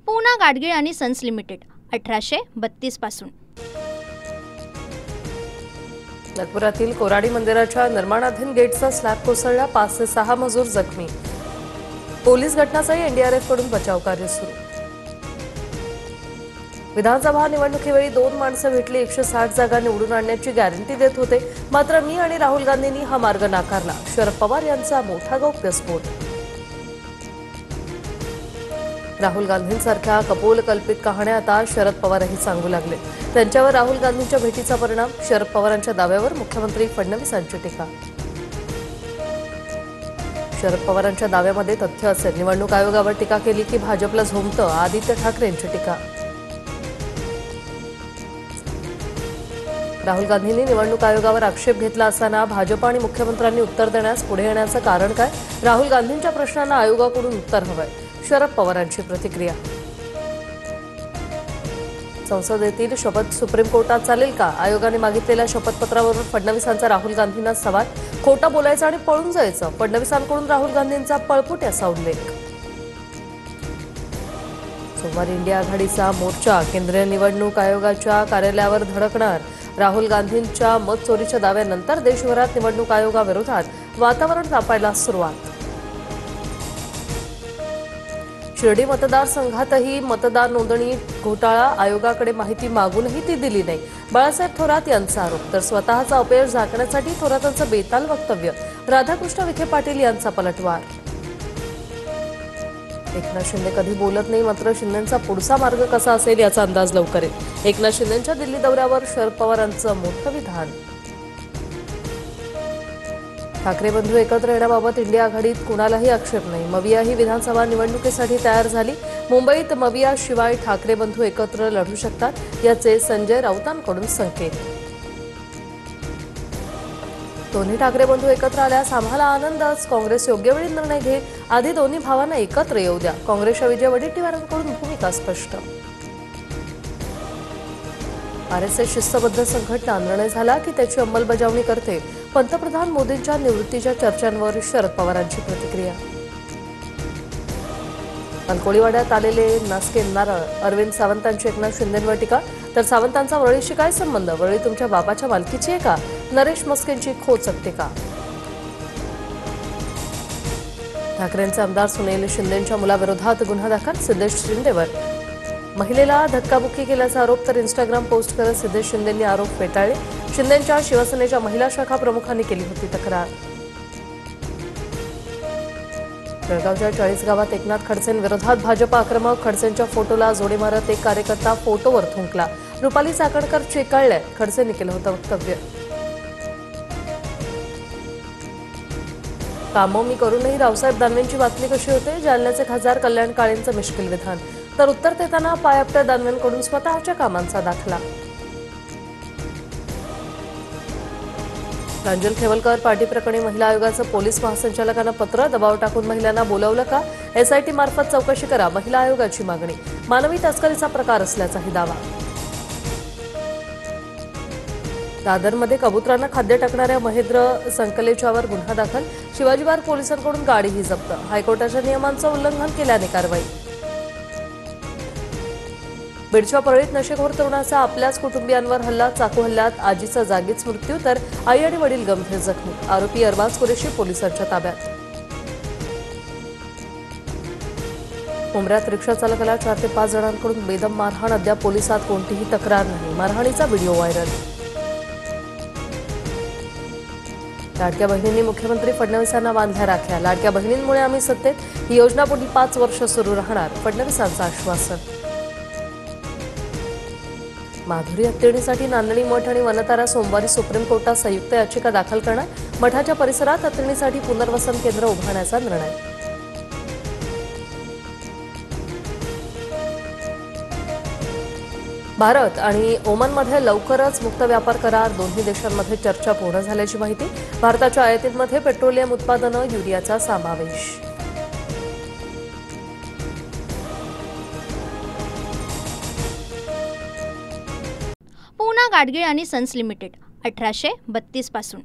पूना गाडगीळ आणि sons limited 1832 पासून। नागपुरातील कोराडी मंदिराच्या निर्माणाधीन गेटचा स्लॅब कोसळला, 5 ते 6 मजूर जखमी। पोलीस घटनास्थळी एनडीआरएफ कडून बचाव कार्य सुरू। विधानसभा निवडणुकीवेळी 2 माणसं भेटली, 160 जागा निवडून आणण्याची गॅरंटी देत होते, मात्र मी आणि राहुल गांधींनी हा मार्ग नाकारला। शरद पवार यांचा मोठा गौप्यस्फोट। राहुल गांधींसारख्या कपोलकल्पित कहाण्या आता शरद पवारही सांगू लागले। त्यांच्यावर राहुल गांधींच्या भेटीचा परिणाम, शरद पवारांच्या दाव्यावर मुख्यमंत्री फडणवीसांची टीका। शरद पवारांच्या दाव्यामध्ये तथ्य असेल, निवडणूक आयोगावर टीका केली की भाजपला झोंबतं, आदित्य ठाकरेंची टीका। राहुल गांधींनी निवडणूक आयोगावर आक्षेप घेतला असताना भाजप आणि मुख्यमंत्र्यांनी उत्तर देण्यास पुढे येण्याचं कारण काय? राहुल गांधींच्या प्रश्नांना आयोगाकडून उत्तर हवंय, शरद पवारांची प्रतिक्रिया। संसदेतील शपथ सुप्रीम कोर्टात चालेल का? आयोगाने मागितलेल्या शपथपत्रावरून फडणवीसांचा राहुल गांधींना सवाल, खोटं बोलायचं आणि पळून जायचं, फडणवीसांकडून राहुल गांधींचा पळपुट असा उल्लेख। सोमवारी इंडिया आघाडीचा मोर्चा केंद्रीय निवडणूक आयोगाच्या कार्यालयावर धडकणार। राहुल गांधींच्या मत चोरीच्या दाव्यानंतर देशभरात निवडणूक आयोगाविरोधात वातावरण तापायला सुरुवात। शिर्डी मतदारसंघातही मतदार नोंदणी घोटाळा, आयोगाकडे माहिती मागूनही ती दिली नाही, बाळासाहेब थोरात यांचा आरोप। तर स्वतःचा अपयश झाकण्यासाठी थोरातांचं बेताल वक्तव्य, राधाकृष्ण विखे पाटील यांचा पलटवार। एकनाथ शिंदे कधी बोलत नाही, मात्र शिंदेंचा पुढचा मार्ग कसा असेल याचा अंदाज लवकर येईल। एकनाथ शिंदेंच्या दिल्ली दौऱ्यावर शरद पवारांचं मोठं विधान। ठाकरे बंधू एकत्र येण्याबाबत इंडिया आघाडीत कुणालाही आक्षेप नाही, मविया ही विधानसभा निवडणुकीसाठी तयार झाली। मुंबईत मविया शिवाय ठाकरे बंधू एकत्र लढू शकतात, याचे संजय राऊतांकडून संकेत। दोन्ही ठाकरे बंधू एकत्र आल्यास आम्हाला आनंदच, काँग्रेस योग्य वेळी निर्णय घेईल, आधी दोन्ही भावांना एकत्र येऊ द्या, काँग्रेसच्या विजय वडेट्टीवारांकडून भूमिका स्पष्ट। आरएसएस शिस्तबद्ध संघटना, निर्णय झाला की त्याची अंमलबजावणी करते, पंतप्रधान मोदींच्या निवृत्तीच्या चर्चांवर शरद पवारांची प्रतिक्रिया। कोळीवाड्यात आलेले नासके नारळ, अरविंद सावंतांची एकनाथ शिंदेंवर टीका, तर सावंतांचा वरळीशी काय संबंध, वरळी तुमच्या बाबाच्या मालकीची आहे का? नरेश मस्केंची खोचक टीका। ठाकरेंचे आमदार सुनील शिंदेंच्या मुलाविरोधात गुन्हा दाखल, सिद्धेश शिंदेवर महिलेला धक्काबुक्की केल्याचा आरोप, तर इंस्टाग्राम पोस्ट करत सिद्धेश शिंदेंनी आरोप फेटाळले। शिंदेंच्या शिवसेनेच्या महिला शाखा प्रमुखांनी केली होती तक्रार। जळगावच्या 40 गावात एकनाथ खडसेंविरोधात भाजप आक्रमक, खडसेंच्या फोटोला जोडे मारत एक कार्यकर्ता फोटोवर थुंकला, रुपाली चाकणकर चेकाळल्या, खडसेंनी केलं होतं वक्तव्य। कामं मी करूनही रावसाहेब दानवेंची बातमी कशी होते, जालन्याचे खासदार कल्याण काळेंचं मिश्किल विधान, तर उत्तर देताना पायापट्या दानवेंकडून स्वतःच्या कामांचा दाखला। प्रांजल खेवलकर पार्टी प्रकरणी महिला आयोगाचं पोलीस महासंचालकांना पत्र, दबाव टाकून महिलांना बोलावलं का? एसआयटी मार्फत चौकशी करा, महिला आयोगाची मागणी, मानवी तस्करीचा प्रकार असल्याचाही दावा। दादरमध्ये कबुतरांना खाद्य टाकणाऱ्या महेंद्र संकलेच्यावर गुन्हा दाखल, शिवाजी पार्क पोलिसांकडून गाडीही जप्त, हायकोर्टाच्या नियमांचं उल्लंघन केल्याने कारवाई। बीडच्या परळीत नशेखोर तरुणाचा आपल्याच कुटुंबियांवर हल्ला, चाकू हल्ल्यात आजीचा जागीच मृत्यू, तर आई आणि वडील गंभीर जखमी, आरोपी अरबाज कुरेशी पोलिसांच्या ताब्यात। मुंबईत रिक्षा चालकाला 4 ते 5 जणांकडून बेदम मारहाण, अद्याप पोलिसात कोणतीही तक्रार नाही, मारहाणीचा व्हिडिओ व्हायरल। लाडक्या बहिणींनी मुख्यमंत्री फडणवीसांना बांधल्या राख्या, लाडक्या बहिणींमुळे आम्ही सत्तेत, ही योजना पुढील 5 वर्ष सुरू राहणार, फडणवीसांचं आश्वासन। माधुरी हत्तीणीसाठी नांदणी मठ आणि वनतारा सोमवारी सुप्रीम कोर्टात संयुक्त याचिका दाखल करणार, मठाच्या परिसरात हत्तीणीसाठी पुनर्वसन केंद्र उभारण्याचा निर्णय। भारत आणि ओमनमध्ये लवकरच मुक्त व्यापार करार, दोन्ही देशांमध्ये चर्चा पूर्ण झाल्याची माहिती, भारताच्या आयातीमध्ये पेट्रोलियम उत्पादनं, युरियाचा समावेश। पूना गाडगीळ आणि सन्स लिमिटेड 1832 पासून।